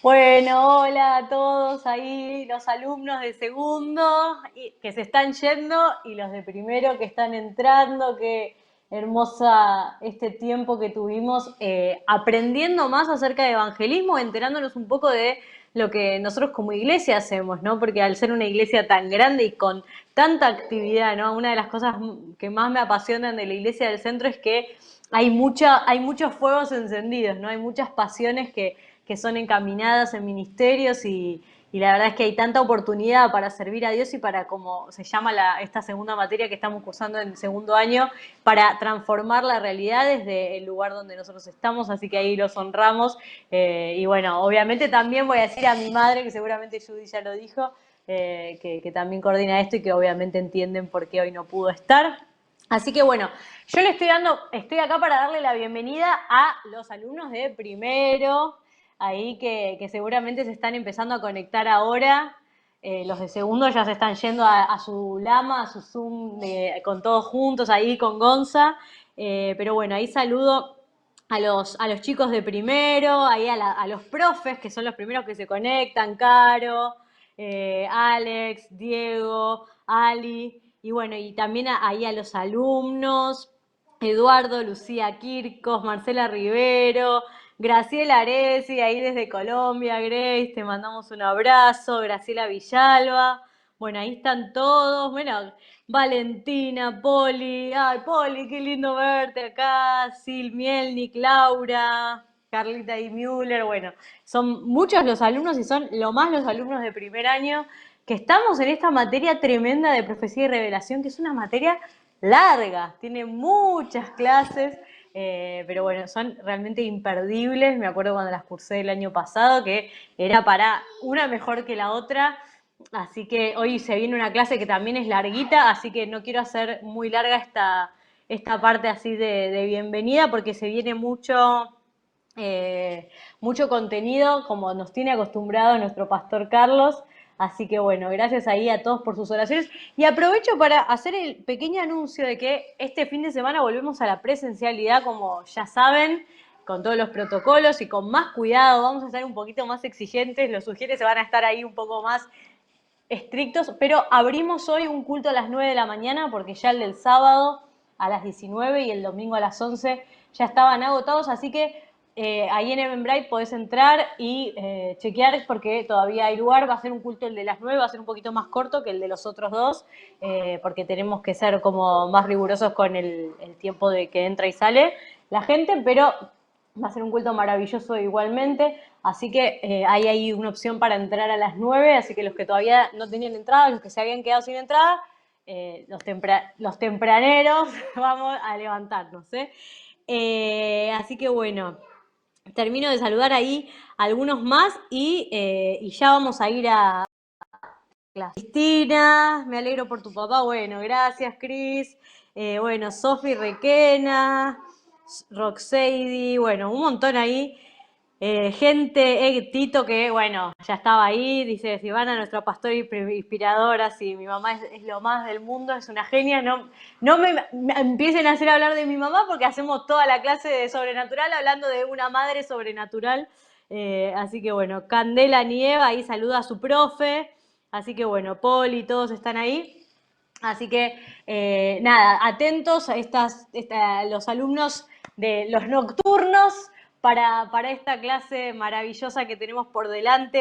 Bueno, hola a todos ahí, los alumnos de segundo que se están yendo y los de primero que están entrando. Qué hermosa este tiempo que tuvimos aprendiendo más acerca de evangelismo, enterándonos un poco de lo que nosotros como iglesia hacemos, ¿no? Porque al ser una iglesia tan grande y con tanta actividad, ¿no? Una de las cosas que más me apasionan de la iglesia del centro es que hay muchos fuegos encendidos, ¿no? Hay muchas pasiones que son encaminadas en ministerios y la verdad es que hay tanta oportunidad para servir a Dios y para, como se llama esta segunda materia que estamos cursando en segundo año, para transformar la realidad desde el lugar donde nosotros estamos, así que ahí los honramos. Y bueno, obviamente también voy a decir a mi madre, que seguramente Judy ya lo dijo, que también coordina esto y que obviamente entienden por qué hoy no pudo estar. Así que bueno, yo estoy acá para darle la bienvenida a los alumnos de primero, ahí que seguramente se están empezando a conectar ahora. Los de segundo ya se están yendo a su Lama, a su Zoom, con todos juntos ahí con Gonza. Pero bueno, ahí saludo a los chicos de primero, ahí a los profes, que son los primeros que se conectan, Caro, Alex, Diego, Ali, y bueno, y también ahí a los alumnos, Eduardo, Lucía Quircos, Marcela Rivero, Graciela Aresi, ahí desde Colombia, Grace, te mandamos un abrazo, Graciela Villalba, bueno, ahí están todos, bueno, Valentina, Poli, ay, Poli, qué lindo verte acá, Sil Mielnik, Laura, Carlita y Müller, bueno, son muchos los alumnos y son lo más los alumnos de primer año que estamos en esta materia tremenda de profecía y revelación, que es una materia larga, tiene muchas clases, pero bueno, son realmente imperdibles. Me acuerdo cuando las cursé el año pasado, que era para una mejor que la otra. Así que hoy se viene una clase que también es larguita, así que no quiero hacer muy larga esta parte así de bienvenida, porque se viene mucho contenido, como nos tiene acostumbrado nuestro pastor Carlos. Así que bueno, gracias ahí a todos por sus oraciones. Y aprovecho para hacer el pequeño anuncio de que este fin de semana volvemos a la presencialidad, como ya saben, con todos los protocolos y con más cuidado. Vamos a estar un poquito más exigentes. Los sugieres se van a estar ahí un poco más estrictos, pero abrimos hoy un culto a las 9 de la mañana porque ya el del sábado a las 19 y el domingo a las 11 ya estaban agotados, así que ahí en Eventbrite podés entrar y chequear porque todavía hay lugar. Va a ser un culto el de las 9, va a ser un poquito más corto que el de los otros dos, porque tenemos que ser como más rigurosos con el tiempo de que entra y sale la gente, pero va a ser un culto maravilloso igualmente, así que hay ahí una opción para entrar a las 9, así que los que todavía no tenían entrada, los que se habían quedado sin entrada, los tempraneros, vamos a levantarnos. Así que bueno, termino de saludar ahí a algunos más y ya vamos a ir a clase. Cristina, me alegro por tu papá, bueno, gracias Cris. Bueno, Sofi Requena, Roxady, bueno, un montón ahí. Gente, Tito, que bueno, ya estaba ahí, dice, si van a nuestra pastora inspiradora, si mi mamá es lo más del mundo, es una genia, no me empiecen a hacer hablar de mi mamá porque hacemos toda la clase de sobrenatural hablando de una madre sobrenatural. Así que bueno, Candela Nieva ahí saluda a su profe, así que bueno, Poli, todos están ahí. Así que nada, atentos a los alumnos de los nocturnos para esta clase maravillosa que tenemos por delante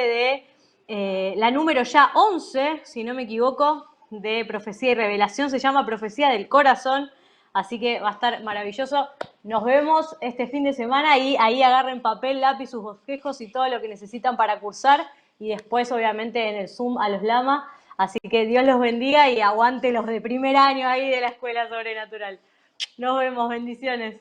de la número ya 11, si no me equivoco, de Profecía y Revelación. Se llama Profecía del Corazón, así que va a estar maravilloso. Nos vemos este fin de semana y ahí agarren papel, lápiz, sus bosquejos y todo lo que necesitan para cursar y después obviamente en el Zoom a los Lama. Así que Dios los bendiga y aguante los de primer año ahí de la Escuela Sobrenatural. Nos vemos, bendiciones.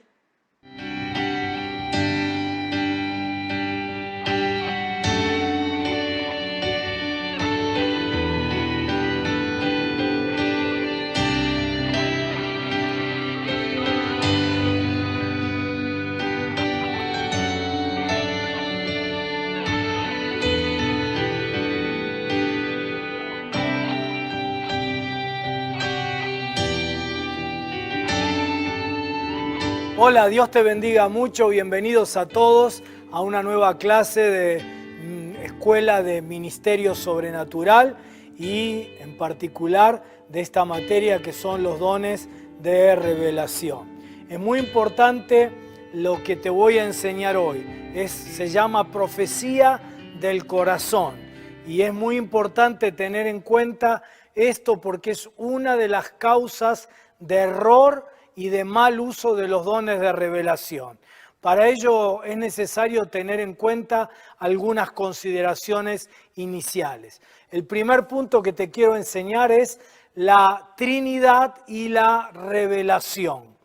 Hola, Dios te bendiga mucho, bienvenidos a todos a una nueva clase de escuela de ministerio sobrenatural y en particular de esta materia que son los dones de revelación. Es muy importante lo que te voy a enseñar hoy. Se llama profecía del corazón y es muy importante tener en cuenta esto porque es una de las causas de error y de mal uso de los dones de revelación. Para ello es necesario tener en cuenta algunas consideraciones iniciales. El primer punto que te quiero enseñar es la Trinidad y la revelación.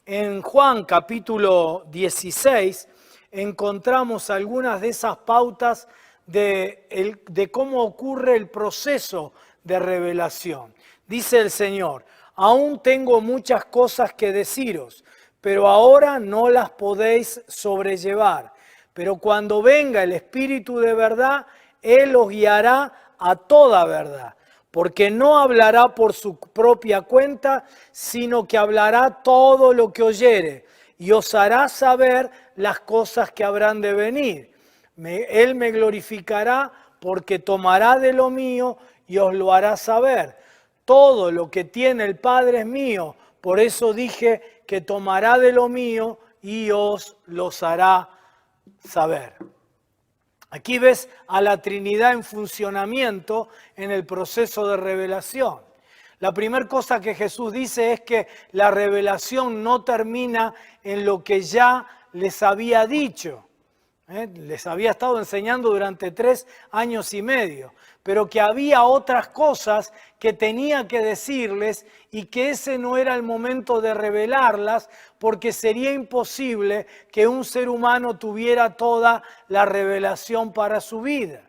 En Juan capítulo 16 encontramos algunas de esas pautas de cómo ocurre el proceso de revelación. Dice el Señor: aún tengo muchas cosas que deciros, pero ahora no las podéis sobrellevar. Pero cuando venga el Espíritu de verdad, Él os guiará a toda verdad, porque no hablará por su propia cuenta, sino que hablará todo lo que oyere, y os hará saber las cosas que habrán de venir. Él me glorificará, porque tomará de lo mío y os lo hará saber. Todo lo que tiene el Padre es mío, por eso dije que tomará de lo mío y os los hará saber. Aquí ves a la Trinidad en funcionamiento en el proceso de revelación. La primera cosa que Jesús dice es que la revelación no termina en lo que ya les había dicho. Les había estado enseñando durante 3 años y medio, pero que había otras cosas que tenía que decirles y que ese no era el momento de revelarlas, porque sería imposible que un ser humano tuviera toda la revelación para su vida.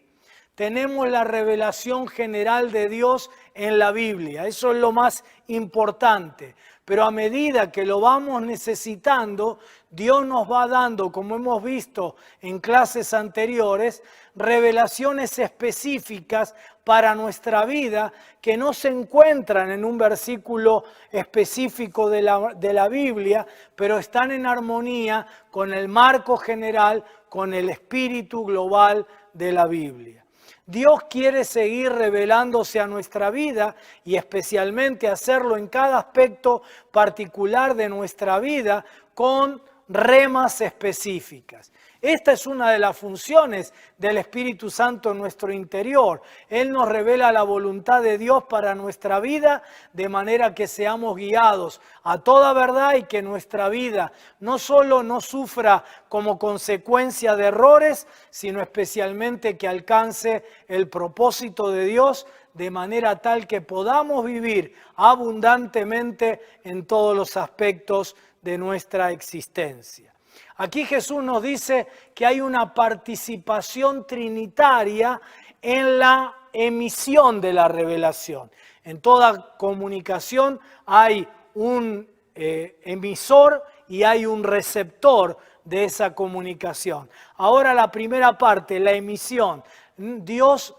Tenemos la revelación general de Dios en la Biblia, eso es lo más importante. Pero a medida que lo vamos necesitando, Dios nos va dando, como hemos visto en clases anteriores, revelaciones específicas para nuestra vida que no se encuentran en un versículo específico de la Biblia, pero están en armonía con el marco general, con el espíritu global de la Biblia. Dios quiere seguir revelándose a nuestra vida y especialmente hacerlo en cada aspecto particular de nuestra vida con remas específicas. Esta es una de las funciones del Espíritu Santo en nuestro interior. Él nos revela la voluntad de Dios para nuestra vida de manera que seamos guiados a toda verdad y que nuestra vida no solo no sufra como consecuencia de errores, sino especialmente que alcance el propósito de Dios de manera tal que podamos vivir abundantemente en todos los aspectos de nuestra existencia. Aquí Jesús nos dice que hay una participación trinitaria en la emisión de la revelación. En toda comunicación hay un emisor y hay un receptor de esa comunicación. Ahora la primera parte, la emisión. Dios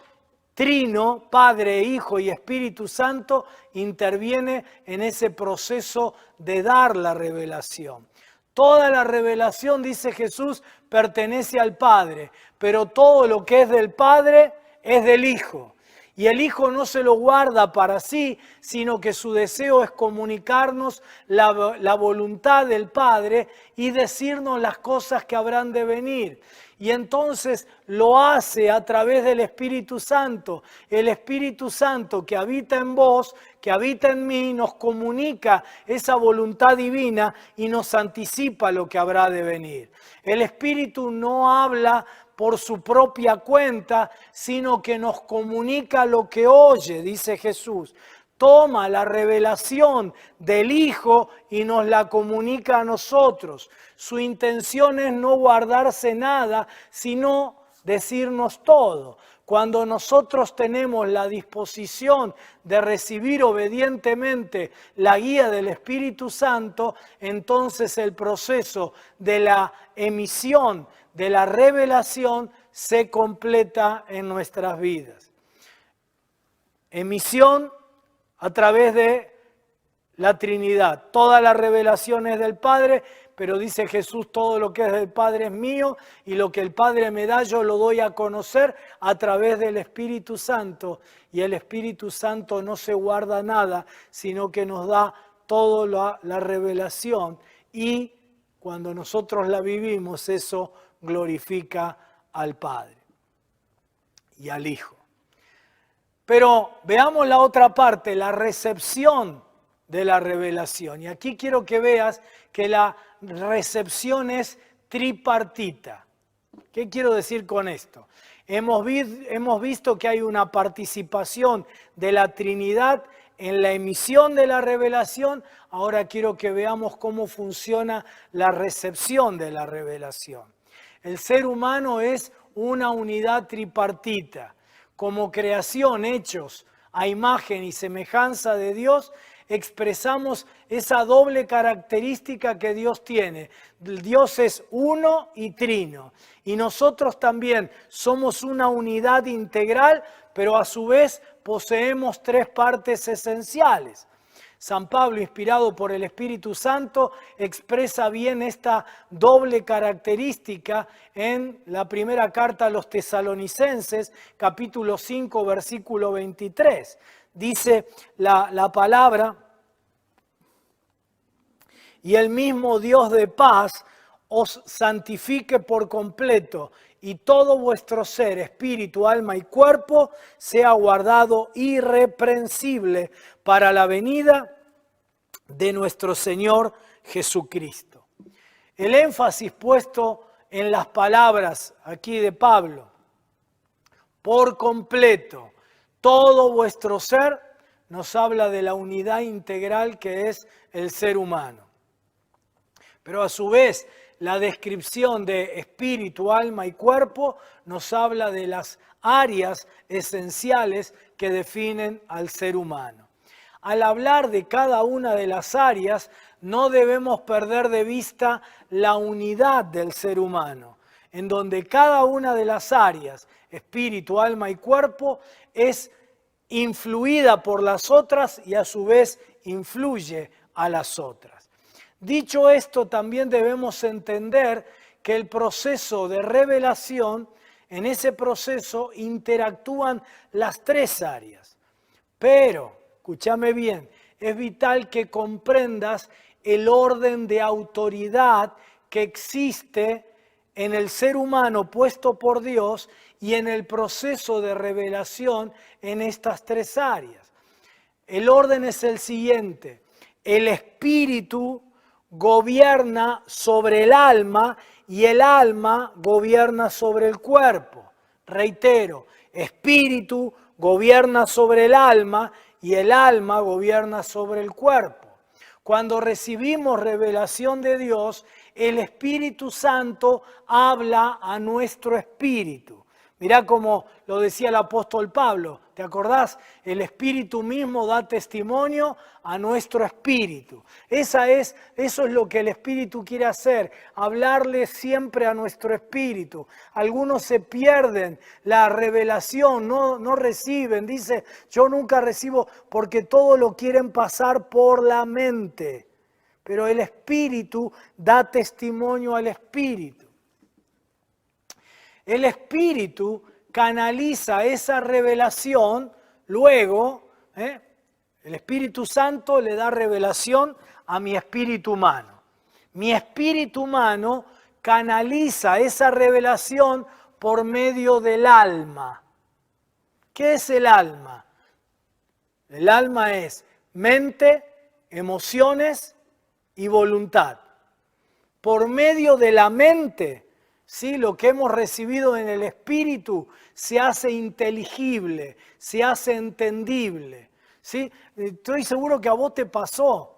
Trino, Padre, Hijo y Espíritu Santo, interviene en ese proceso de dar la revelación. Toda la revelación, dice Jesús, pertenece al Padre, pero todo lo que es del Padre es del Hijo. Y el Hijo no se lo guarda para sí, sino que su deseo es comunicarnos la voluntad del Padre y decirnos las cosas que habrán de venir. Y entonces lo hace a través del Espíritu Santo. El Espíritu Santo que habita en vos, que habita en mí, nos comunica esa voluntad divina y nos anticipa lo que habrá de venir. El Espíritu no habla por su propia cuenta, sino que nos comunica lo que oye, dice Jesús. Toma la revelación del Hijo y nos la comunica a nosotros. Su intención es no guardarse nada, sino decirnos todo. Cuando nosotros tenemos la disposición de recibir obedientemente la guía del Espíritu Santo, entonces el proceso de la emisión, de la revelación, se completa en nuestras vidas. Emisión a través de la Trinidad. Toda la revelación es del Padre, pero dice Jesús, todo lo que es del Padre es mío y lo que el Padre me da yo lo doy a conocer a través del Espíritu Santo. Y el Espíritu Santo no se guarda nada, sino que nos da toda la revelación y cuando nosotros la vivimos, eso glorifica al Padre y al Hijo. Pero veamos la otra parte, la recepción de la revelación. Y aquí quiero que veas que la recepción es tripartita. ¿Qué quiero decir con esto? Hemos visto que hay una participación de la Trinidad en la emisión de la revelación. Ahora quiero que veamos cómo funciona la recepción de la revelación. El ser humano es una unidad tripartita. Como creación, hechos a imagen y semejanza de Dios, expresamos esa doble característica que Dios tiene. Dios es uno y trino. Y nosotros también somos una unidad integral, pero a su vez poseemos tres partes esenciales. San Pablo, inspirado por el Espíritu Santo, expresa bien esta doble característica en la primera carta a los Tesalonicenses, capítulo 5, versículo 23. Dice la palabra, y el mismo Dios de paz os santifique por completo, y todo vuestro ser, espíritu, alma y cuerpo, sea guardado irreprensible para la venida de nuestro Señor Jesucristo. El énfasis puesto en las palabras aquí de Pablo, por completo, todo vuestro ser, nos habla de la unidad integral que es el ser humano. Pero a su vez, la descripción de espíritu, alma y cuerpo nos habla de las áreas esenciales que definen al ser humano. Al hablar de cada una de las áreas, no debemos perder de vista la unidad del ser humano, en donde cada una de las áreas, espíritu, alma y cuerpo, es influida por las otras y a su vez influye a las otras. Dicho esto, también debemos entender que el proceso de revelación, en ese proceso interactúan las tres áreas. Pero, escúchame bien, es vital que comprendas el orden de autoridad que existe en el ser humano puesto por Dios y en el proceso de revelación en estas tres áreas. El orden es el siguiente: el espíritu gobierna sobre el alma y el alma gobierna sobre el cuerpo. Reitero, espíritu gobierna sobre el alma y el alma gobierna sobre el cuerpo. Cuando recibimos revelación de Dios, el Espíritu Santo habla a nuestro espíritu. Mirá como lo decía el apóstol Pablo, ¿te acordás? El Espíritu mismo da testimonio a nuestro espíritu. Eso es lo que el Espíritu quiere hacer, hablarle siempre a nuestro espíritu. Algunos se pierden la revelación, no reciben. Dice, yo nunca recibo porque todo lo quieren pasar por la mente. Pero el Espíritu da testimonio al Espíritu. El Espíritu canaliza esa revelación, luego el Espíritu Santo le da revelación a mi espíritu humano. Mi espíritu humano canaliza esa revelación por medio del alma. ¿Qué es el alma? El alma es mente, emociones y voluntad. Por medio de la mente, ¿sí? Lo que hemos recibido en el espíritu se hace inteligible, se hace entendible. ¿Sí? Estoy seguro que a vos te pasó.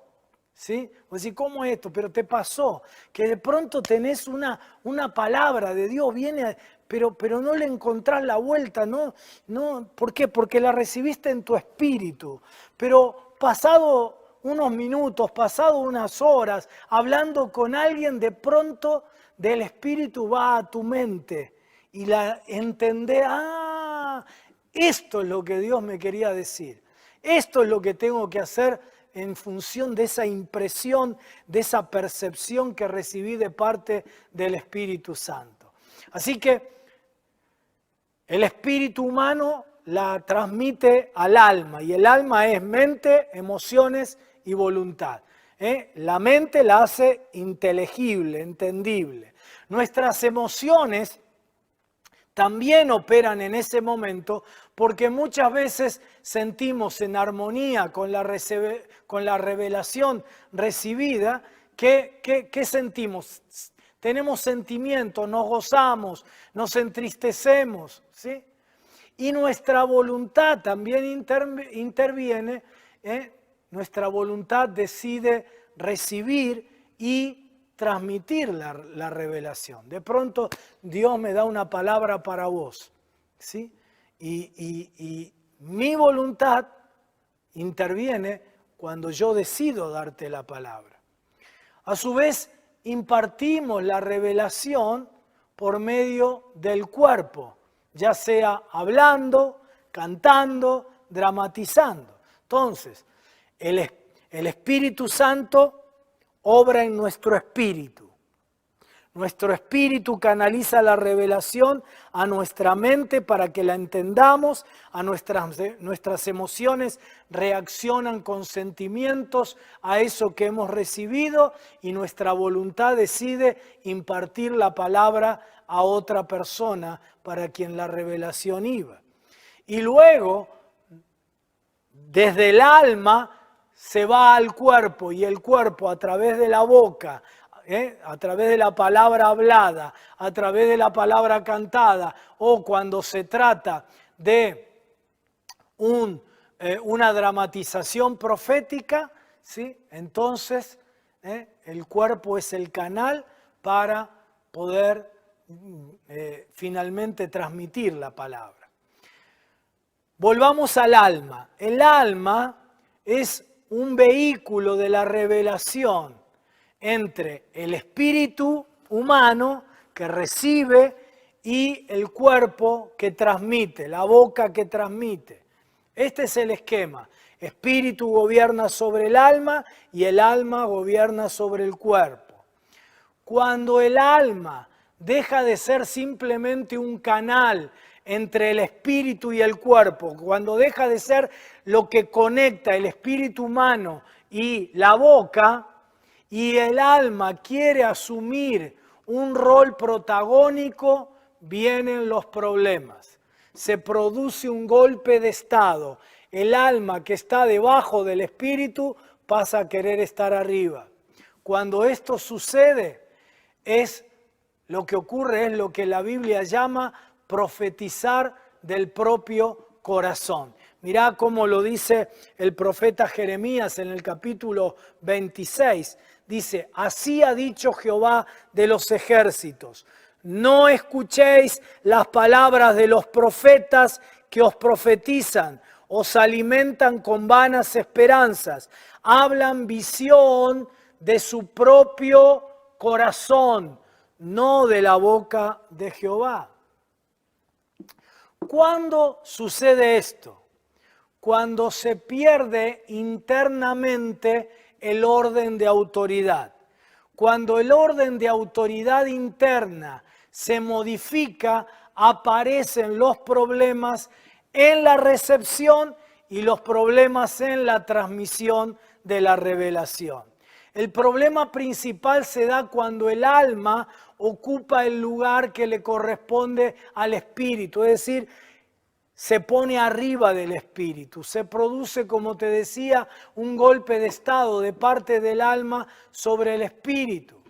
¿Sí? Vos decís, ¿cómo es esto? Pero te pasó. Que de pronto tenés una palabra de Dios, viene, pero no le encontrás la vuelta. No, ¿por qué? Porque la recibiste en tu espíritu. Pero pasado unos minutos, pasado unas horas, hablando con alguien, de pronto del espíritu va a tu mente y la entendés, esto es lo que Dios me quería decir, esto es lo que tengo que hacer en función de esa impresión, de esa percepción que recibí de parte del Espíritu Santo. Así que el espíritu humano la transmite al alma, y el alma es mente, emociones y voluntad. La mente la hace inteligible, entendible. Nuestras emociones también operan en ese momento, porque muchas veces sentimos en armonía con la revelación recibida. ¿Qué sentimos? Tenemos sentimientos, nos gozamos, nos entristecemos, ¿sí? Y nuestra voluntad también interviene, nuestra voluntad decide recibir y transmitir la revelación. De pronto Dios me da una palabra para vos, ¿sí? Y mi voluntad interviene cuando yo decido darte la palabra. A su vez, impartimos la revelación por medio del cuerpo, ya sea hablando, cantando, dramatizando. Entonces, el Espíritu Santo obra en nuestro espíritu. Nuestro espíritu canaliza la revelación a nuestra mente para que la entendamos, a nuestras emociones reaccionan con sentimientos a eso que hemos recibido, y nuestra voluntad decide impartir la palabra a otra persona para quien la revelación iba. Y luego, desde el alma se va al cuerpo, y el cuerpo a través de la boca, a través de la palabra hablada, a través de la palabra cantada, o cuando se trata de una dramatización profética, ¿sí? Entonces el cuerpo es el canal para poder finalmente transmitir la palabra. Volvamos al alma. El alma es un vehículo de la revelación entre el espíritu humano que recibe y el cuerpo que transmite, la boca que transmite. Este es el esquema. Espíritu gobierna sobre el alma y el alma gobierna sobre el cuerpo. Cuando el alma deja de ser simplemente un canal entre el espíritu y el cuerpo, cuando deja de ser lo que conecta el espíritu humano y la boca, y el alma quiere asumir un rol protagónico, vienen los problemas. Se produce un golpe de estado. El alma que está debajo del espíritu pasa a querer estar arriba. Cuando esto sucede, lo que ocurre es lo que la Biblia llama profetizar del propio corazón. Mirá cómo lo dice el profeta Jeremías en el capítulo 26. Dice: así ha dicho Jehová de los ejércitos: no escuchéis las palabras de los profetas que os profetizan, os alimentan con vanas esperanzas, hablan visión de su propio corazón, no de la boca de Jehová. ¿Cuándo sucede esto? Cuando se pierde internamente el orden de autoridad. Cuando el orden de autoridad interna se modifica, aparecen los problemas en la recepción y los problemas en la transmisión de la revelación. El problema principal se da cuando el alma ocupa el lugar que le corresponde al espíritu, es decir, se pone arriba del espíritu. Se produce, como te decía, un golpe de estado de parte del alma sobre el espíritu,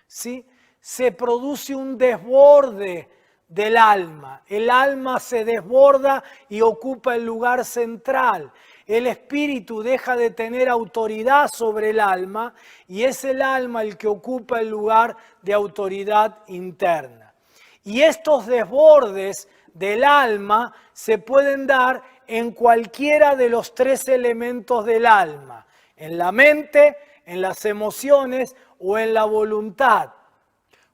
¿sí? Se produce un desborde del alma. El alma se desborda y ocupa el lugar central. El espíritu deja de tener autoridad sobre el alma y es el alma el que ocupa el lugar de autoridad interna. Y estos desbordes del alma se pueden dar en cualquiera de los tres elementos del alma: en la mente, en las emociones o en la voluntad.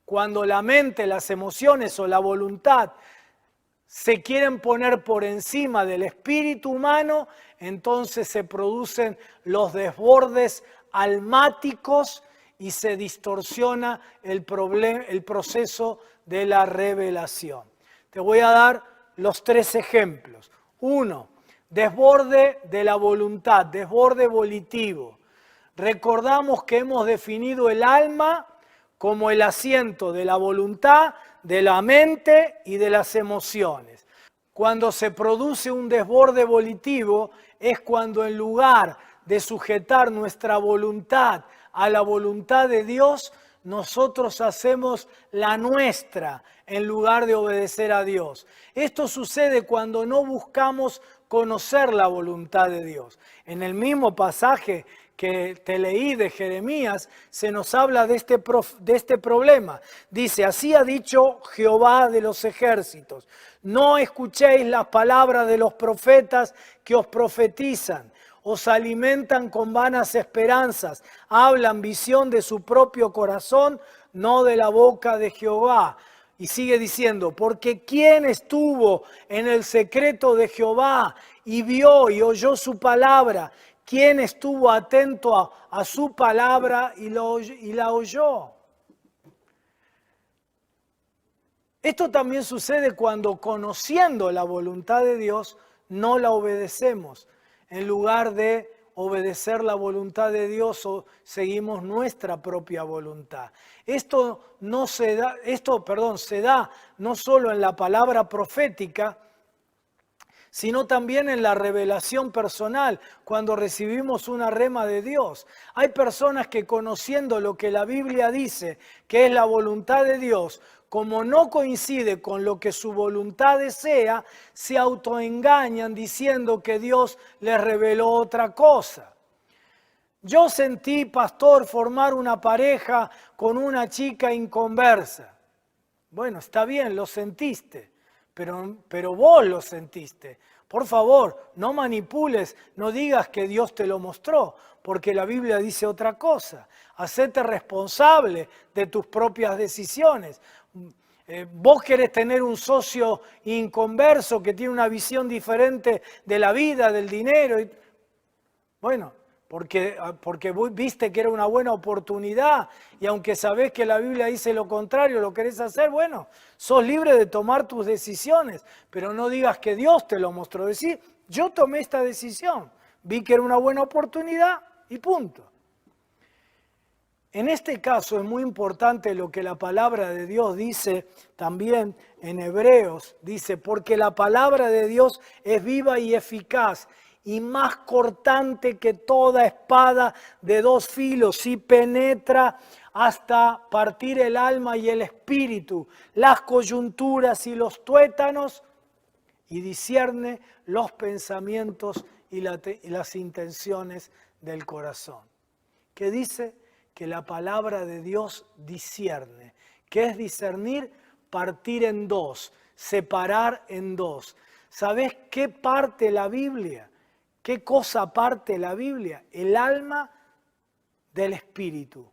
Cuando la mente, las emociones o la voluntad se quieren poner por encima del espíritu humano, entonces se producen los desbordes almáticos y se distorsiona el proceso de la revelación. Te voy a dar los 3 ejemplos. 1, desborde de la voluntad, desborde volitivo. Recordamos que hemos definido el alma como el asiento de la voluntad, de la mente y de las emociones. Cuando se produce un desborde volitivo es cuando en lugar de sujetar nuestra voluntad a la voluntad de Dios, nosotros hacemos la nuestra en lugar de obedecer a Dios. Esto sucede cuando no buscamos conocer la voluntad de Dios. En el mismo pasaje que te leí de Jeremías, se nos habla de este problema. Dice, así ha dicho Jehová de los ejércitos, no escuchéis las palabras de los profetas que os profetizan, os alimentan con vanas esperanzas, hablan visión de su propio corazón, no de la boca de Jehová. Y sigue diciendo, porque ¿quién estuvo en el secreto de Jehová y vio y oyó su palabra? ¿Quién estuvo atento a su palabra y la oyó? Esto también sucede cuando conociendo la voluntad de Dios no la obedecemos. En lugar de obedecer la voluntad de Dios, seguimos nuestra propia voluntad. Se da no solo en la palabra profética, sino también en la revelación personal, cuando recibimos una rema de Dios. Hay personas que conociendo lo que la Biblia dice, que es la voluntad de Dios, como no coincide con lo que su voluntad desea, se autoengañan diciendo que Dios les reveló otra cosa. Yo sentí, pastor, formar una pareja con una chica inconversa. Bueno, está bien, lo sentiste. Pero vos lo sentiste. Por favor, no manipules, no digas que Dios te lo mostró, porque la Biblia dice otra cosa. Hacete responsable de tus propias decisiones. Vos querés tener un socio inconverso que tiene una visión diferente de la vida, del dinero. Bueno, porque viste que era una buena oportunidad y aunque sabés que la Biblia dice lo contrario, lo querés hacer, bueno, sos libre de tomar tus decisiones, pero no digas que Dios te lo mostró. Decir, yo tomé esta decisión, vi que era una buena oportunidad y punto. En este caso es muy importante lo que la palabra de Dios dice también en Hebreos, dice, porque la palabra de Dios es viva y eficaz, y más cortante que toda espada de 2 filos y penetra hasta partir el alma y el espíritu, las coyunturas y los tuétanos, y discierne los pensamientos y las intenciones del corazón. ¿Qué dice? Que la palabra de Dios discierne. ¿Qué es discernir? Partir en 2, separar en 2. ¿Sabés qué parte la Biblia? ¿Qué cosa parte la Biblia? El alma del espíritu.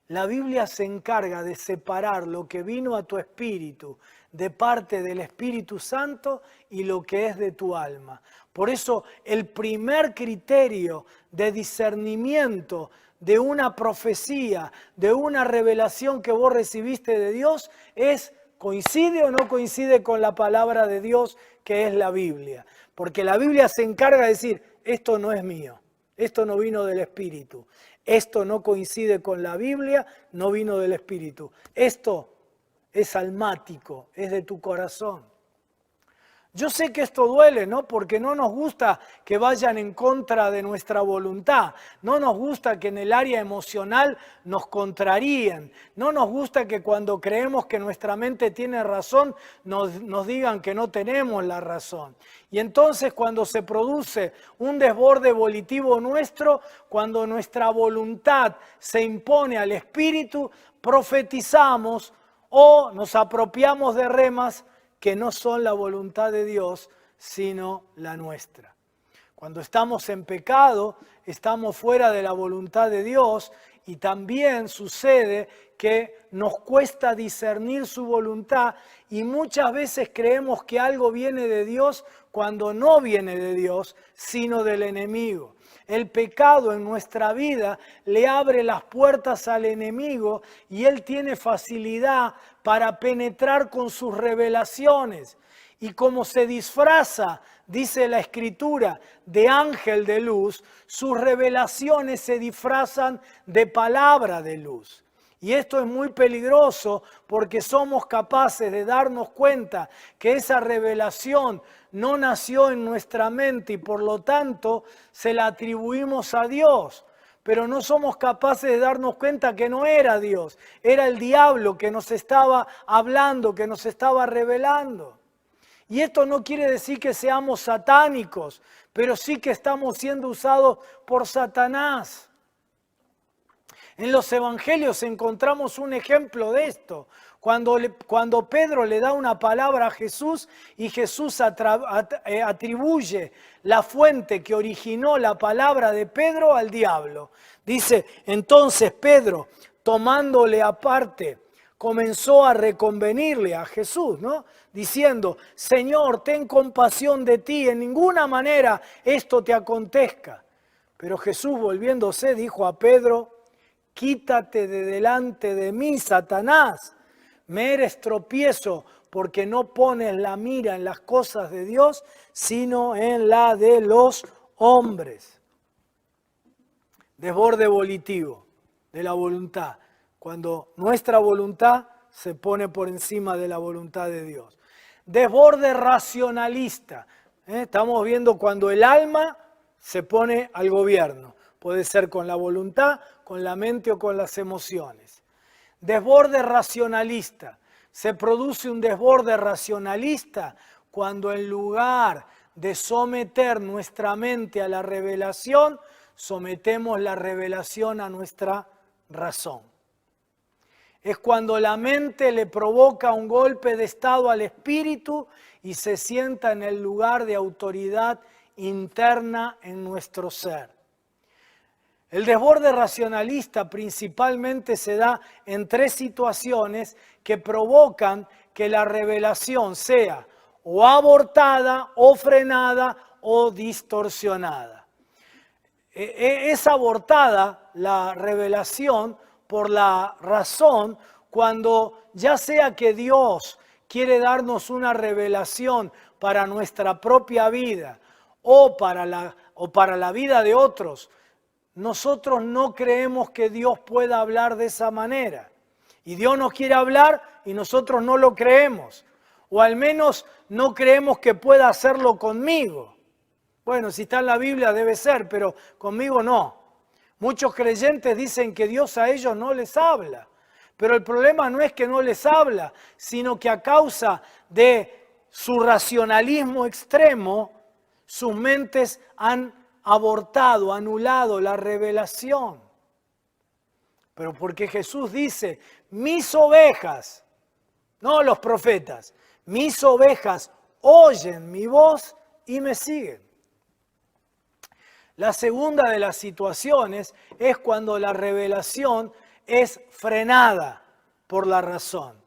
La Biblia se encarga de separar lo que vino a tu espíritu de parte del Espíritu Santo y lo que es de tu alma. Por eso el primer criterio de discernimiento de una profecía, de una revelación que vos recibiste de Dios es ¿coincide o no coincide con la palabra de Dios que es la Biblia? Porque la Biblia se encarga de decir, esto no es mío, esto no vino del Espíritu, esto no coincide con la Biblia, no vino del Espíritu, esto es almático, es de tu corazón. Yo sé que esto duele, ¿no? Porque no nos gusta que vayan en contra de nuestra voluntad. No nos gusta que en el área emocional nos contraríen. No nos gusta que cuando creemos que nuestra mente tiene razón, nos digan que no tenemos la razón. Y entonces cuando se produce un desborde volitivo nuestro, cuando nuestra voluntad se impone al espíritu, profetizamos o nos apropiamos de remas que no son la voluntad de Dios, sino la nuestra. Cuando estamos en pecado, estamos fuera de la voluntad de Dios y también sucede que nos cuesta discernir su voluntad y muchas veces creemos que algo viene de Dios cuando no viene de Dios, sino del enemigo. El pecado en nuestra vida le abre las puertas al enemigo y él tiene facilidad para penetrar con sus revelaciones. Y como se disfraza, dice la Escritura, de ángel de luz, sus revelaciones se disfrazan de palabra de luz. Y esto es muy peligroso porque somos capaces de darnos cuenta que esa revelación no nació en nuestra mente y por lo tanto se la atribuimos a Dios. Pero no somos capaces de darnos cuenta que no era Dios, era el diablo que nos estaba hablando, que nos estaba revelando. Y esto no quiere decir que seamos satánicos, pero sí que estamos siendo usados por Satanás. En los evangelios encontramos un ejemplo de esto. Cuando Pedro le da una palabra a Jesús y Jesús atribuye la fuente que originó la palabra de Pedro al diablo. Dice, entonces Pedro, tomándole aparte, comenzó a reconvenirle a Jesús, ¿no? Diciendo, Señor, ten compasión de ti, en ninguna manera esto te acontezca. Pero Jesús volviéndose dijo a Pedro, quítate de delante de mí, Satanás, me eres tropiezo porque no pones la mira en las cosas de Dios, sino en la de los hombres. Desborde volitivo de la voluntad, cuando nuestra voluntad se pone por encima de la voluntad de Dios. Desborde racionalista, estamos viendo cuando el alma se pone al gobierno. Puede ser con la voluntad, con la mente o con las emociones. Desborde racionalista. Se produce un desborde racionalista cuando en lugar de someter nuestra mente a la revelación, sometemos la revelación a nuestra razón. Es cuando la mente le provoca un golpe de estado al espíritu y se sienta en el lugar de autoridad interna en nuestro ser. El desborde racionalista principalmente se da en tres situaciones que provocan que la revelación sea o abortada, o frenada, o distorsionada. Es abortada la revelación por la razón cuando ya sea que Dios quiere darnos una revelación para nuestra propia vida o para la vida de otros. Nosotros no creemos que Dios pueda hablar de esa manera. Y Dios nos quiere hablar y nosotros no lo creemos. O al menos no creemos que pueda hacerlo conmigo. Bueno, si está en la Biblia debe ser, pero conmigo no. Muchos creyentes dicen que Dios a ellos no les habla. Pero el problema no es que no les habla, sino que a causa de su racionalismo extremo, sus mentes han abortado, anulado la revelación. Pero porque Jesús dice, mis ovejas, no los profetas, mis ovejas oyen mi voz y me siguen. La segunda de las situaciones es cuando la revelación es frenada por la razón.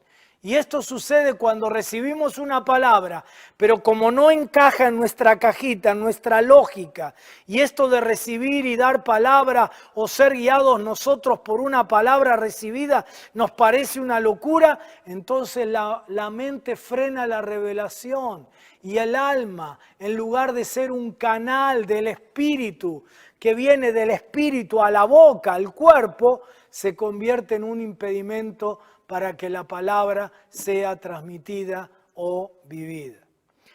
Y esto sucede cuando recibimos una palabra, pero como no encaja en nuestra cajita, en nuestra lógica, y esto de recibir y dar palabra o ser guiados nosotros por una palabra recibida nos parece una locura, entonces la mente frena la revelación y el alma, en lugar de ser un canal del espíritu, que viene del espíritu a la boca, al cuerpo, se convierte en un impedimento para que la palabra sea transmitida o vivida.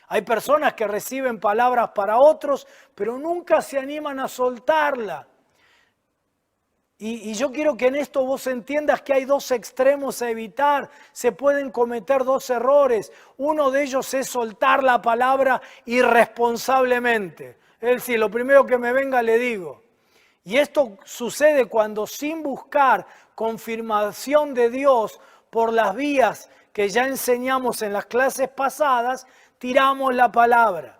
Hay personas que reciben palabras para otros, pero nunca se animan a soltarla. Y yo quiero que en esto vos entiendas que hay dos extremos a evitar. Se pueden cometer dos errores. Uno de ellos es soltar la palabra irresponsablemente. Es decir, lo primero que me venga le digo. Y esto sucede cuando sin buscar confirmación de Dios por las vías que ya enseñamos en las clases pasadas, tiramos la palabra.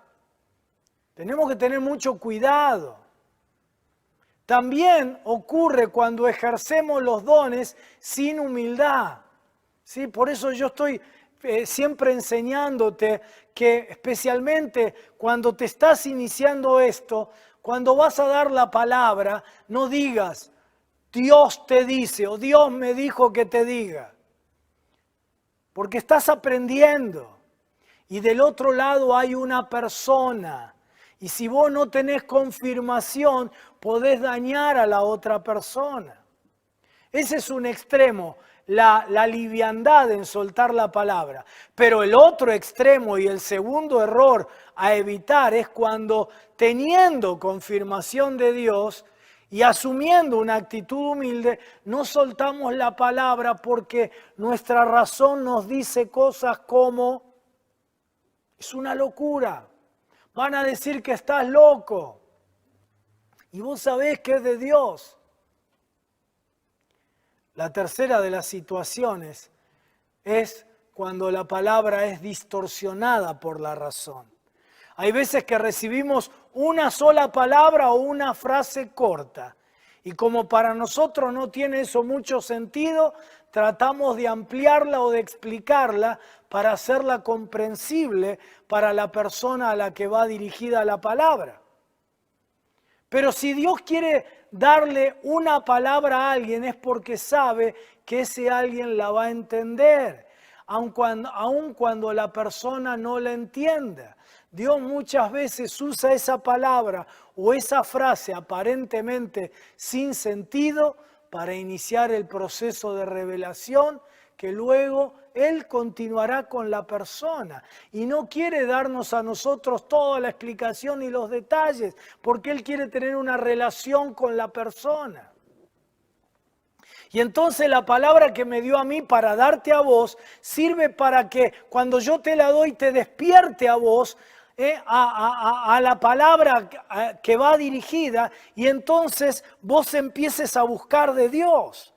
Tenemos que tener mucho cuidado. También ocurre cuando ejercemos los dones sin humildad. ¿Sí? Por eso yo estoy siempre enseñándote que especialmente cuando te estás iniciando esto, cuando vas a dar la palabra, no digas, Dios te dice o Dios me dijo que te diga. Porque estás aprendiendo. Y del otro lado hay una persona. Y si vos no tenés confirmación, podés dañar a la otra persona. Ese es un extremo, la liviandad en soltar la palabra. Pero el otro extremo y el segundo error a evitar es cuando teniendo confirmación de Dios y asumiendo una actitud humilde, no soltamos la palabra porque nuestra razón nos dice cosas como, es una locura, van a decir que estás loco y vos sabés que es de Dios. La tercera de las situaciones es cuando la palabra es distorsionada por la razón. Hay veces que recibimos una sola palabra o una frase corta. Y como para nosotros no tiene eso mucho sentido, tratamos de ampliarla o de explicarla para hacerla comprensible para la persona a la que va dirigida la palabra. Pero si Dios quiere darle una palabra a alguien es porque sabe que ese alguien la va a entender, aun cuando la persona no la entienda. Dios muchas veces usa esa palabra o esa frase aparentemente sin sentido para iniciar el proceso de revelación que luego Él continuará con la persona. Y no quiere darnos a nosotros toda la explicación y los detalles, porque Él quiere tener una relación con la persona. Y entonces la palabra que me dio a mí para darte a vos sirve para que cuando yo te la doy te despierte a vos, a la palabra que va dirigida y entonces vos empieces a buscar de Dios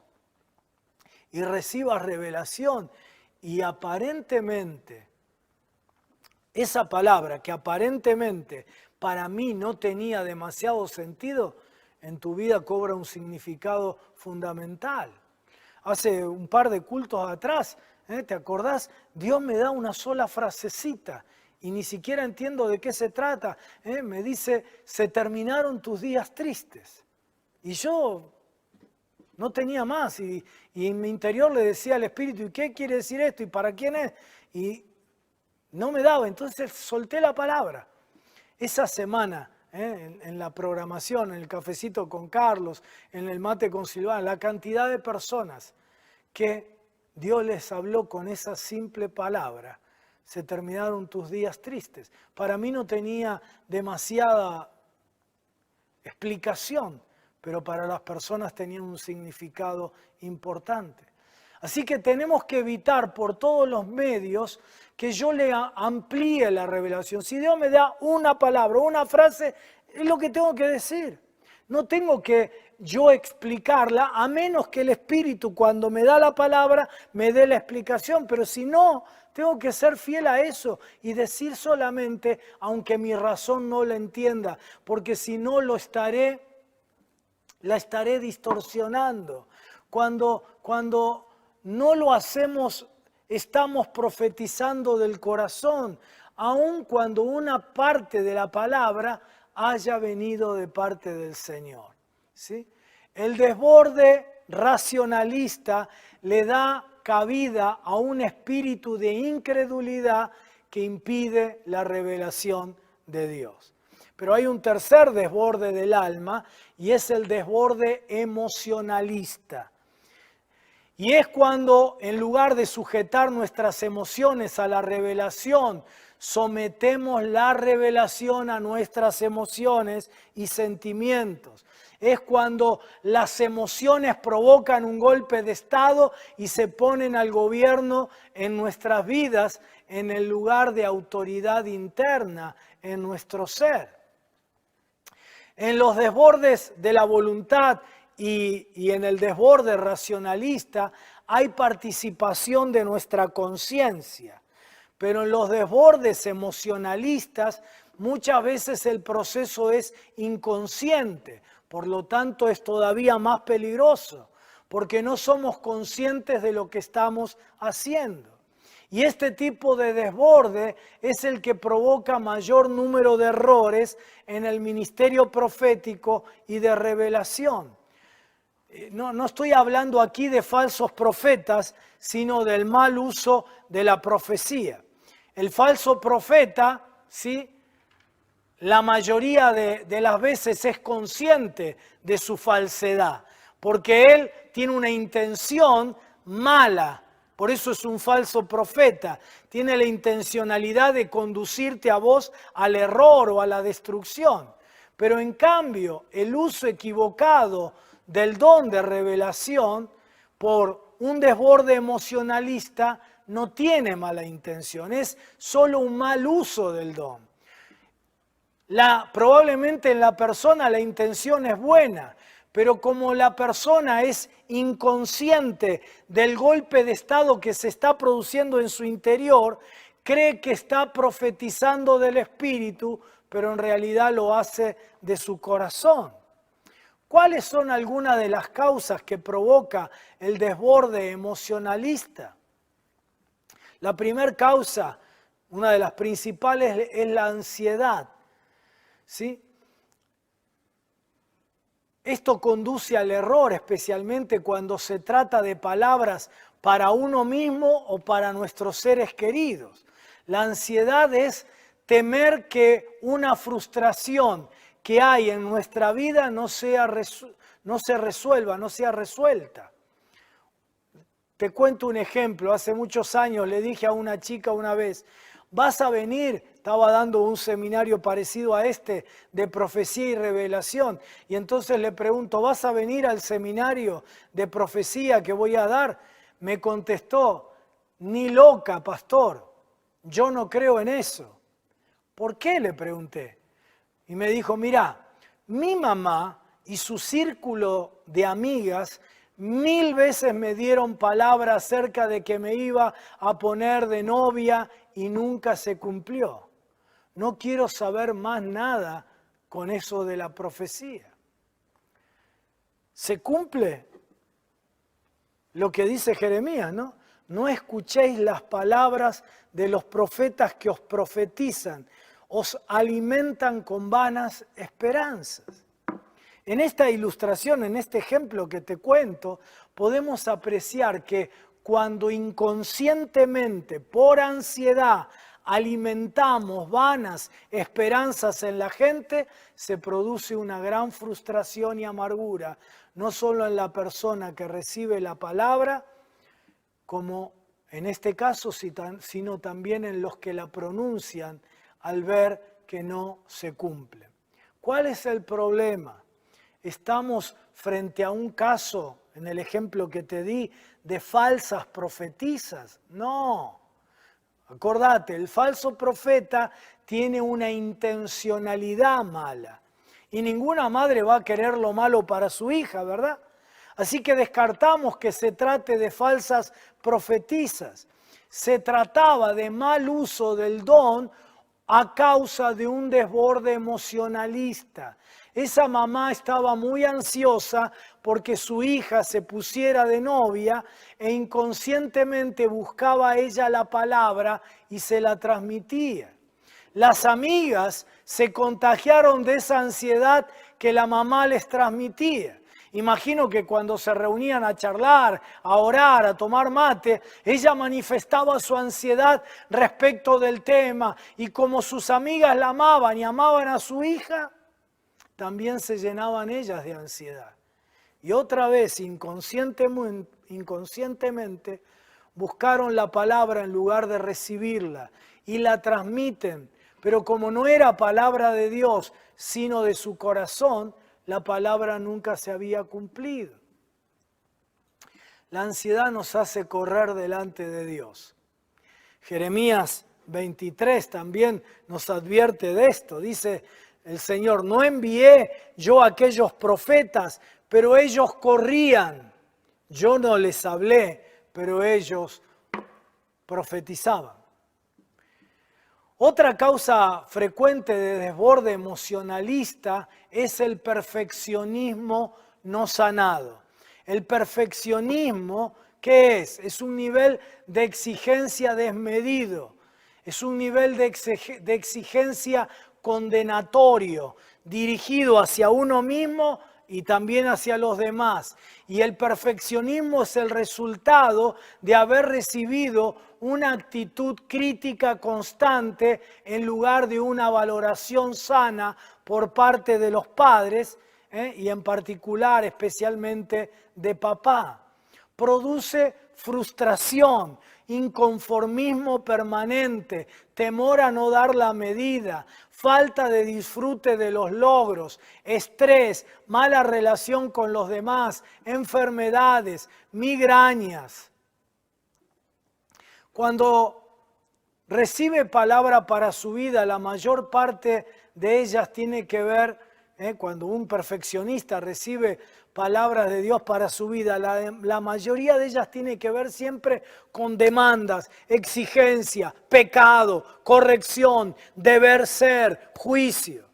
y recibas revelación y aparentemente esa palabra que aparentemente para mí no tenía demasiado sentido, en tu vida cobra un significado fundamental. Hace un par de cultos atrás, ¿te acordás? Dios me da una sola frasecita y ni siquiera entiendo de qué se trata. Me dice, se terminaron tus días tristes. Y yo no tenía más y en mi interior le decía al Espíritu, ¿y qué quiere decir esto? ¿Y para quién es? Y no me daba, entonces solté la palabra. Esa semana, en la programación, en el cafecito con Carlos, en el mate con Silvana, la cantidad de personas que Dios les habló con esa simple palabra, se terminaron tus días tristes. Para mí no tenía demasiada explicación, pero para las personas tenía un significado importante. Así que tenemos que evitar por todos los medios que yo le amplíe la revelación. Si Dios me da una palabra, una frase, es lo que tengo que decir. No tengo que yo explicarla, a menos que el Espíritu cuando me da la palabra me dé la explicación. Pero si no, tengo que ser fiel a eso y decir solamente, aunque mi razón no la entienda, porque si no la estaré distorsionando. Cuando no lo hacemos, estamos profetizando del corazón, aun cuando una parte de la palabra haya venido de parte del Señor. ¿Sí? El desborde racionalista le da cabida a un espíritu de incredulidad que impide la revelación de Dios. Pero hay un tercer desborde del alma y es el desborde emocionalista. Y es cuando, en lugar de sujetar nuestras emociones a la revelación, sometemos la revelación a nuestras emociones y sentimientos. Es cuando las emociones provocan un golpe de estado y se ponen al gobierno en nuestras vidas en el lugar de autoridad interna en nuestro ser. En los desbordes de la voluntad y en el desborde racionalista hay participación de nuestra conciencia. Pero en los desbordes emocionalistas muchas veces el proceso es inconsciente, Por lo tanto, es todavía más peligroso, porque no somos conscientes de lo que estamos haciendo. Y este tipo de desborde es el que provoca mayor número de errores en el ministerio profético y de revelación. No estoy hablando aquí de falsos profetas, sino del mal uso de la profecía. El falso profeta, ¿sí?, la mayoría de las veces es consciente de su falsedad, porque él tiene una intención mala. Por eso es un falso profeta. Tiene la intencionalidad de conducirte a vos al error o a la destrucción. Pero en cambio, el uso equivocado del don de revelación por un desborde emocionalista no tiene mala intención, es solo un mal uso del don. Probablemente en la persona la intención es buena, pero como la persona es inconsciente del golpe de estado que se está produciendo en su interior, cree que está profetizando del Espíritu, pero en realidad lo hace de su corazón. ¿Cuáles son algunas de las causas que provoca el desborde emocionalista? La primera causa, una de las principales, es la ansiedad. ¿Sí? Esto conduce al error, especialmente cuando se trata de palabras para uno mismo o para nuestros seres queridos. La ansiedad es temer que una frustración que hay en nuestra vida no se resuelva, no sea resuelta. Te cuento un ejemplo. Hace muchos años le dije a una chica una vez, vas a venir, estaba dando un seminario parecido a este de profecía y revelación, y entonces le pregunto, ¿vas a venir al seminario de profecía que voy a dar? Me contestó, ni loca, pastor, yo no creo en eso. ¿Por qué?, le pregunté. Y me dijo, mira, mi mamá y su círculo de amigas 1000 veces me dieron palabra acerca de que me iba a poner de novia y nunca se cumplió. No quiero saber más nada con eso de la profecía. Se cumple lo que dice Jeremías, ¿no? No escuchéis las palabras de los profetas que os profetizan, os alimentan con vanas esperanzas. En esta ilustración, en este ejemplo que te cuento, podemos apreciar que cuando inconscientemente, por ansiedad, alimentamos vanas esperanzas en la gente, se produce una gran frustración y amargura, no solo en la persona que recibe la palabra, como en este caso, sino también en los que la pronuncian al ver que no se cumple. ¿Cuál es el problema? Estamos frente a un caso, en el ejemplo que te di, de falsas profetisas. No, acordate, el falso profeta tiene una intencionalidad mala. Y ninguna madre va a querer lo malo para su hija, ¿verdad? Así que descartamos que se trate de falsas profetisas. Se trataba de mal uso del don a causa de un desborde emocionalista. Esa mamá estaba muy ansiosa porque su hija se pusiera de novia e inconscientemente buscaba a ella la palabra y se la transmitía. Las amigas se contagiaron de esa ansiedad que la mamá les transmitía. Imagino que cuando se reunían a charlar, a orar, a tomar mate, ella manifestaba su ansiedad respecto del tema y como sus amigas la amaban y amaban a su hija, también se llenaban ellas de ansiedad. Y otra vez, inconscientemente, buscaron la palabra en lugar de recibirla y la transmiten. Pero como no era palabra de Dios, sino de su corazón, la palabra nunca se había cumplido. La ansiedad nos hace correr delante de Dios. Jeremías 23 también nos advierte de esto. Dice el Señor, no envié yo a aquellos profetas, pero ellos corrían. Yo no les hablé, pero ellos profetizaban. Otra causa frecuente de desborde emocionalista es el perfeccionismo no sanado. El perfeccionismo, ¿qué es? Es un nivel de exigencia desmedido, es un nivel de exigencia condenatorio, dirigido hacia uno mismo y también hacia los demás. Y el perfeccionismo es el resultado de haber recibido una actitud crítica constante en lugar de una valoración sana por parte de los padres, y en particular, especialmente de papá. Produce frustración, inconformismo permanente, temor a no dar la medida, falta de disfrute de los logros, estrés, mala relación con los demás, enfermedades, migrañas. Cuando recibe palabra para su vida, la mayor parte de ellas tiene que ver, cuando un perfeccionista recibe palabras de Dios para su vida, la mayoría de ellas tiene que ver siempre con demandas, exigencia, pecado, corrección, deber ser, juicio.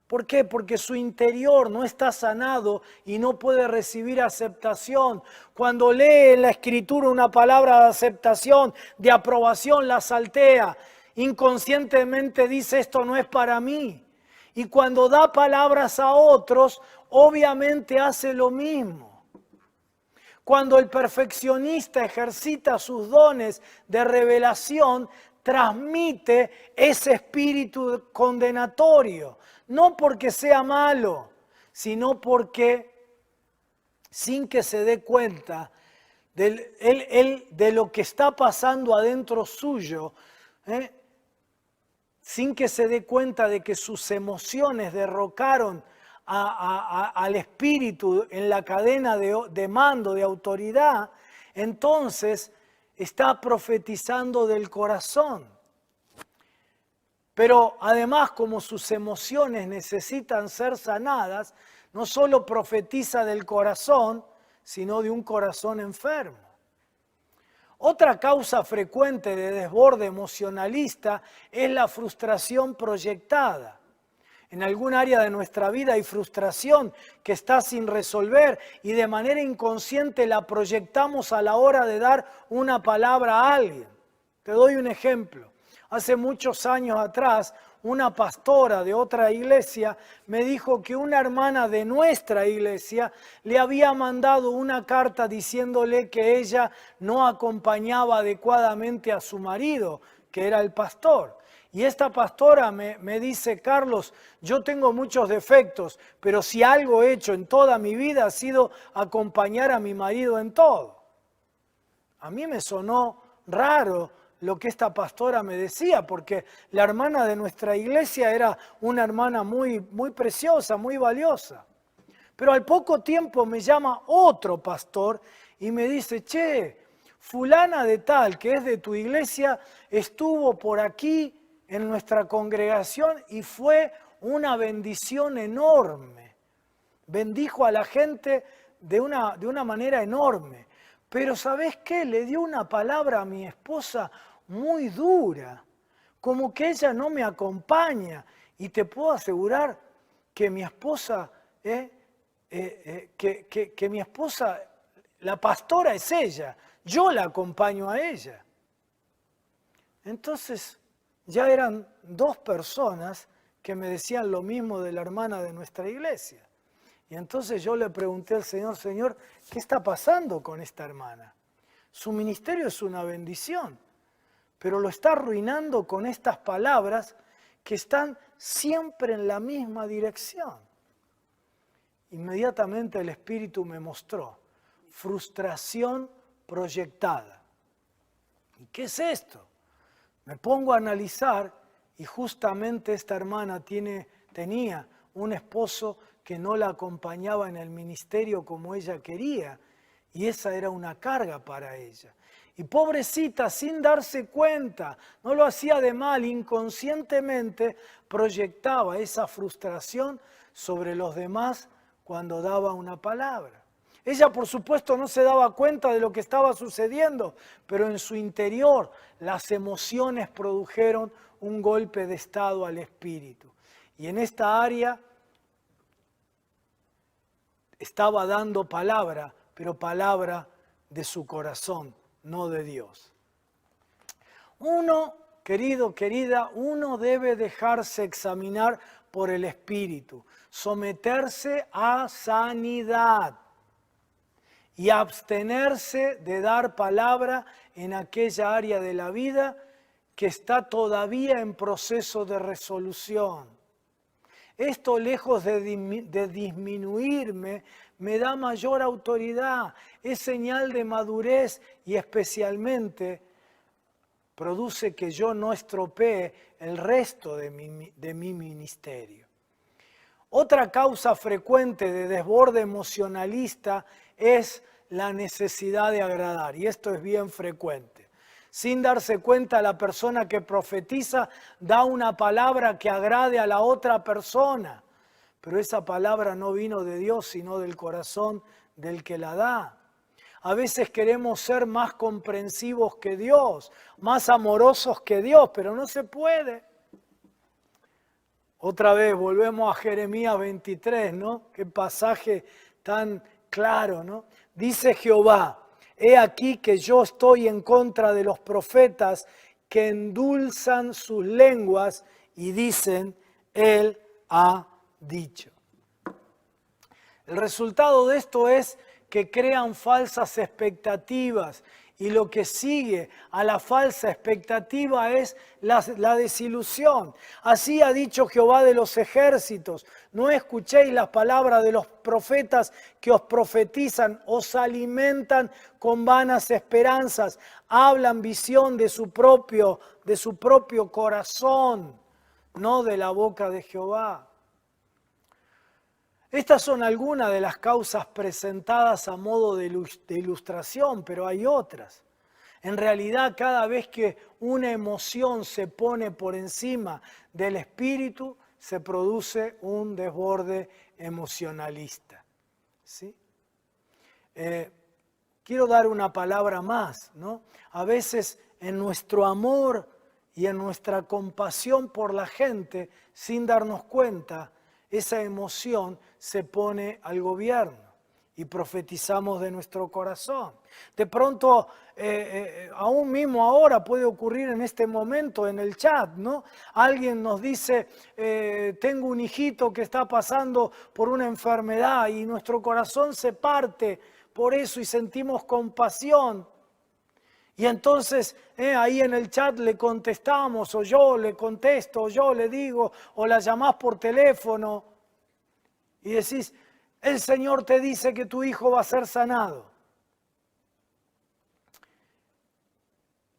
¿Por qué? Porque su interior no está sanado y no puede recibir aceptación. Cuando lee en la Escritura una palabra de aceptación, de aprobación, la saltea. Inconscientemente dice, esto no es para mí. Y cuando da palabras a otros, obviamente hace lo mismo. Cuando el perfeccionista ejercita sus dones de revelación, transmite ese espíritu condenatorio. No porque sea malo, sino porque sin que se dé cuenta de lo que está pasando adentro suyo, sin que se dé cuenta de que sus emociones derrocaron al espíritu en la cadena de mando, de autoridad, entonces está profetizando del corazón. Pero además, como sus emociones necesitan ser sanadas, no solo profetiza del corazón, sino de un corazón enfermo. Otra causa frecuente de desborde emocionalista es la frustración proyectada. En algún área de nuestra vida hay frustración que está sin resolver y de manera inconsciente la proyectamos a la hora de dar una palabra a alguien. Te doy un ejemplo. Hace muchos años atrás, una pastora de otra iglesia me dijo que una hermana de nuestra iglesia le había mandado una carta diciéndole que ella no acompañaba adecuadamente a su marido, que era el pastor. Y esta pastora me dice, Carlos, yo tengo muchos defectos, pero si algo he hecho en toda mi vida ha sido acompañar a mi marido en todo. A mí me sonó raro lo que esta pastora me decía, porque la hermana de nuestra iglesia era una hermana muy, muy preciosa, muy valiosa. Pero al poco tiempo me llama otro pastor y me dice, che, fulana de tal, que es de tu iglesia, estuvo por aquí en nuestra congregación y fue una bendición enorme. Bendijo a la gente de una manera enorme. Pero ¿sabés qué? Le dio una palabra a mi esposa muy dura, como que ella no me acompaña. Y te puedo asegurar que mi esposa, que mi esposa, la pastora es ella, yo la acompaño a ella. Entonces ya eran dos personas que me decían lo mismo de la hermana de nuestra iglesia. Y entonces yo le pregunté al Señor, Señor, ¿qué está pasando con esta hermana? Su ministerio es una bendición, pero lo está arruinando con estas palabras que están siempre en la misma dirección. Inmediatamente el Espíritu me mostró frustración proyectada. ¿Y qué es esto? Me pongo a analizar y justamente esta hermana tenía un esposo que no la acompañaba en el ministerio como ella quería, y esa era una carga para ella. Y pobrecita, sin darse cuenta, no lo hacía de mal, inconscientemente proyectaba esa frustración sobre los demás cuando daba una palabra. Ella, por supuesto, no se daba cuenta de lo que estaba sucediendo, pero en su interior las emociones produjeron un golpe de estado al espíritu. Y en esta área estaba dando palabra, pero palabra de su corazón, no de Dios. Uno, querido, querida, uno debe dejarse examinar por el Espíritu, someterse a sanidad y abstenerse de dar palabra en aquella área de la vida que está todavía en proceso de resolución. Esto, lejos de disminuirme, me da mayor autoridad, es señal de madurez y especialmente produce que yo no estropee el resto de mi ministerio. Otra causa frecuente de desborde emocionalista es la necesidad de agradar, y esto es bien frecuente. Sin darse cuenta, la persona que profetiza da una palabra que agrade a la otra persona, pero esa palabra no vino de Dios, sino del corazón del que la da. A veces queremos ser más comprensivos que Dios, más amorosos que Dios, pero no se puede. Otra vez volvemos a Jeremías 23, ¿no? Qué pasaje tan claro, ¿no? Dice Jehová: he aquí que yo estoy en contra de los profetas que endulzan sus lenguas y dicen, Él ha dicho. El resultado de esto es que crean falsas expectativas y lo que sigue a la falsa expectativa es la desilusión. Así ha dicho Jehová de los ejércitos: no escuchéis las palabras de los profetas que os profetizan, os alimentan con vanas esperanzas, hablan visión de su propio corazón, no de la boca de Jehová. Estas son algunas de las causas presentadas a modo de ilustración, pero hay otras. En realidad, cada vez que una emoción se pone por encima del espíritu, se produce un desborde emocionalista. ¿Sí? Quiero dar una palabra más, ¿no? A veces en nuestro amor y en nuestra compasión por la gente, sin darnos cuenta, esa emoción se pone al gobierno y profetizamos de nuestro corazón. De pronto, aún mismo ahora puede ocurrir en este momento en el chat, ¿no? Alguien nos dice, tengo un hijito que está pasando por una enfermedad y nuestro corazón se parte por eso y sentimos compasión. Y entonces ahí en el chat le contestamos, o yo le contesto, o yo le digo, o la llamás por teléfono y decís, el Señor te dice que tu hijo va a ser sanado.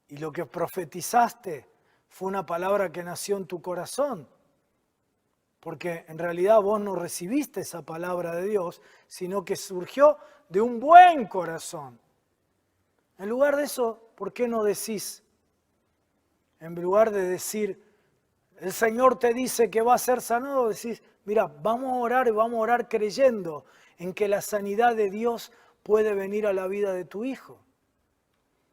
Y lo que profetizaste fue una palabra que nació en tu corazón, porque en realidad vos no recibiste esa palabra de Dios, sino que surgió de un buen corazón. En lugar de eso, ¿por qué no decís? En lugar de decir, el Señor te dice que va a ser sanado, decís, mira, vamos a orar y vamos a orar creyendo en que la sanidad de Dios puede venir a la vida de tu hijo.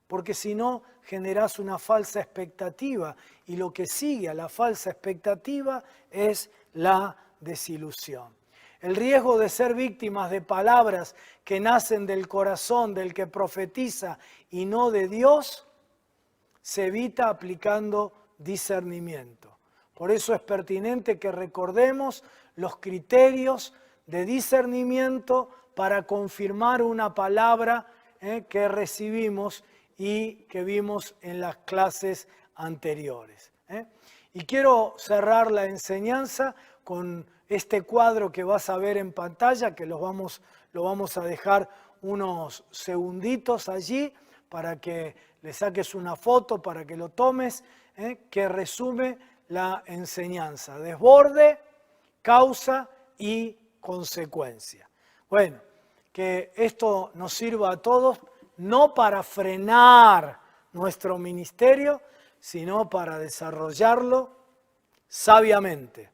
Porque si no, generás una falsa expectativa y lo que sigue a la falsa expectativa es la desilusión. El riesgo de ser víctimas de palabras que nacen del corazón del que profetiza y no de Dios, se evita aplicando discernimiento. Por eso es pertinente que recordemos los criterios de discernimiento para confirmar una palabra que recibimos y que vimos en las clases anteriores. Y quiero cerrar la enseñanza con este cuadro que vas a ver en pantalla, que lo vamos a dejar unos segunditos allí para que le saques una foto, para que lo tomes, que resume la enseñanza. Desborde, causa y consecuencia. Bueno, que esto nos sirva a todos, no para frenar nuestro ministerio, sino para desarrollarlo sabiamente,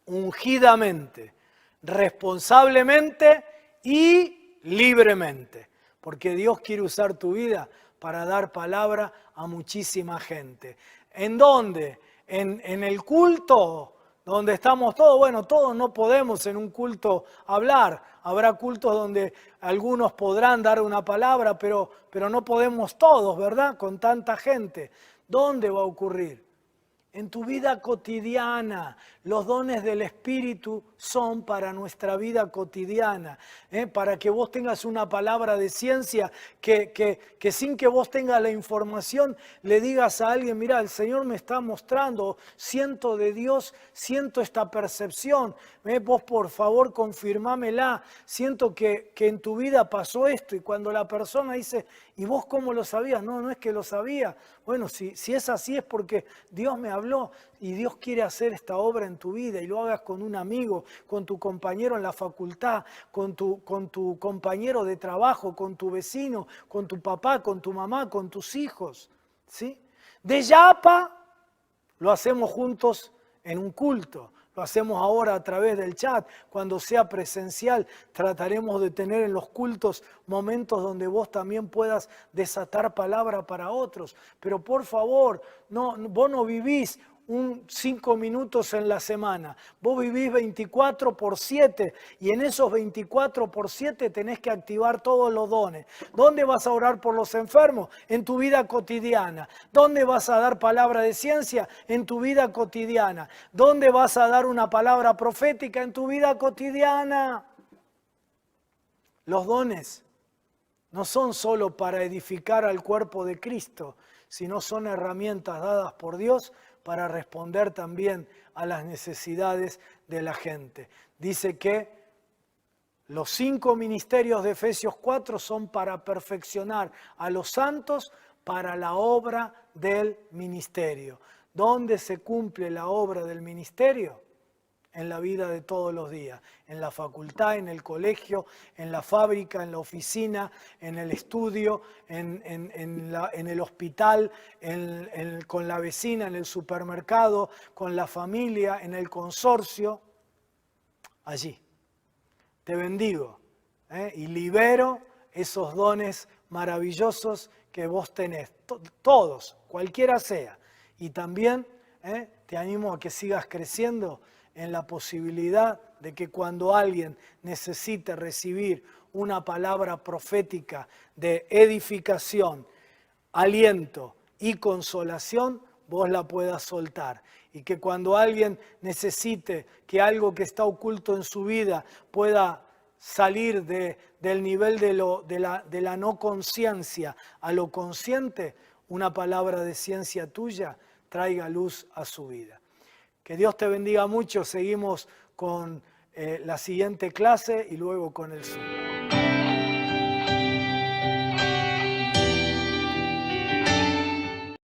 ungidamente, responsablemente y libremente, porque Dios quiere usar tu vida para dar palabra a muchísima gente. ¿En dónde? En el culto, donde estamos todos. Bueno, todos no podemos en un culto hablar. Habrá cultos donde algunos podrán dar una palabra, pero no podemos todos, ¿verdad? Con tanta gente. ¿Dónde va a ocurrir? En tu vida cotidiana. Los dones del Espíritu son para nuestra vida cotidiana, para que vos tengas una palabra de ciencia, que sin que vos tengas la información le digas a alguien, mira, el Señor me está mostrando, siento de Dios, siento esta percepción, vos por favor confirmámela, siento que en tu vida pasó esto, y cuando la persona dice, ¿y vos cómo lo sabías? No, no es que lo sabía. Bueno, si es así es porque Dios me habló y Dios quiere hacer esta obra en tu vida, y lo hagas con un amigo, con tu compañero en la facultad, con tu compañero de trabajo, con tu vecino, con tu papá, con tu mamá, con tus hijos, ¿sí? De Yapa lo hacemos juntos en un culto. Lo hacemos ahora a través del chat. Cuando sea presencial, trataremos de tener en los cultos momentos donde vos también puedas desatar palabra para otros. Pero por favor, vos no vivís 5 minutos en la semana. Vos vivís 24/7 y en esos 24/7 tenés que activar todos los dones. ¿Dónde vas a orar por los enfermos? En tu vida cotidiana. ¿Dónde vas a dar palabra de ciencia? En tu vida cotidiana. ¿Dónde vas a dar una palabra profética? En tu vida cotidiana. Los dones no son solo para edificar al cuerpo de Cristo, sino son herramientas dadas por Dios para responder también a las necesidades de la gente. Dice que los 5 ministerios de Efesios 4 son para perfeccionar a los santos para la obra del ministerio. ¿Dónde se cumple la obra del ministerio? En la vida de todos los días, en la facultad, en el colegio, en la fábrica, en la oficina, en el estudio, en el hospital, con la vecina, en el supermercado, con la familia, en el consorcio. Allí. Te bendigo y libero esos dones maravillosos que vos tenés, todos, cualquiera sea. Y también te animo a que sigas creciendo en la posibilidad de que cuando alguien necesite recibir una palabra profética de edificación, aliento y consolación, vos la puedas soltar. Y que cuando alguien necesite que algo que está oculto en su vida pueda salir del nivel de la no conciencia a lo consciente, una palabra de ciencia tuya traiga luz a su vida. Que Dios te bendiga mucho. Seguimos con la siguiente clase y luego con el Zoom.